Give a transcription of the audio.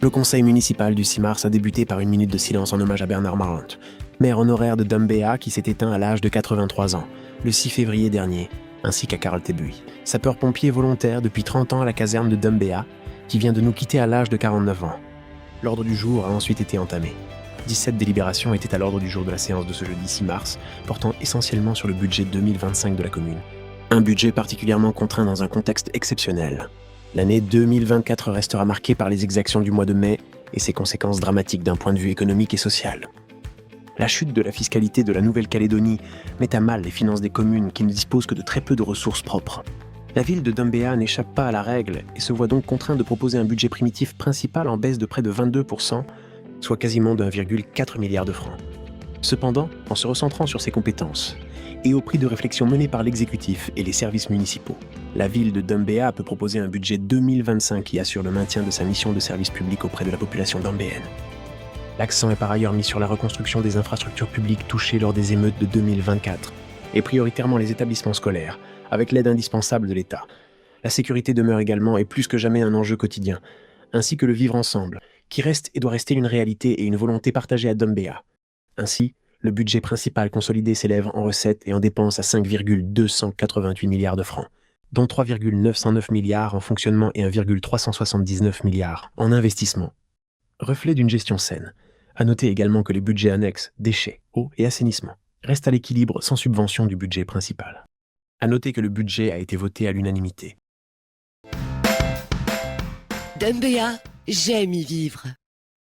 Le conseil municipal du 6 mars a débuté par une minute de silence en hommage à Bernard Marant, maire honoraire de Dumbéa qui s'est éteint à l'âge de 83 ans, le 6 février dernier, ainsi qu'à Carole Tebui, sapeur-pompier volontaire depuis 30 ans à la caserne de Dumbéa, qui vient de nous quitter à l'âge de 49 ans. L'ordre du jour a ensuite été entamé. 17 délibérations étaient à l'ordre du jour de la séance de ce jeudi 6 mars, portant essentiellement sur le budget 2025 de la commune. Un budget particulièrement contraint dans un contexte exceptionnel. L'année 2024 restera marquée par les exactions du mois de mai et ses conséquences dramatiques d'un point de vue économique et social. La chute de la fiscalité de la Nouvelle-Calédonie met à mal les finances des communes qui ne disposent que de très peu de ressources propres. La ville de Dumbéa n'échappe pas à la règle et se voit donc contrainte de proposer un budget primitif principal en baisse de près de 22%, soit quasiment de 1,4 milliard de francs. Cependant, en se recentrant sur ses compétences, et au prix de réflexions menées par l'exécutif et les services municipaux, la ville de Dumbéa peut proposer un budget 2025 qui assure le maintien de sa mission de service public auprès de la population dambéenne. L'accent est par ailleurs mis sur la reconstruction des infrastructures publiques touchées lors des émeutes de 2024, et prioritairement les établissements scolaires, avec l'aide indispensable de l'État. La sécurité demeure également et plus que jamais un enjeu quotidien, ainsi que le vivre ensemble, qui reste et doit rester une réalité et une volonté partagée à Dumbéa. Ainsi, le budget principal consolidé s'élève en recettes et en dépenses à 5,288 milliards de francs, dont 3,909 milliards en fonctionnement et 1,379 milliards en investissement. Reflet d'une gestion saine. À noter également que les budgets annexes, déchets, eau et assainissement, restent à l'équilibre sans subvention du budget principal. À noter que le budget a été voté à l'unanimité. Dumbéa, j'aime y vivre.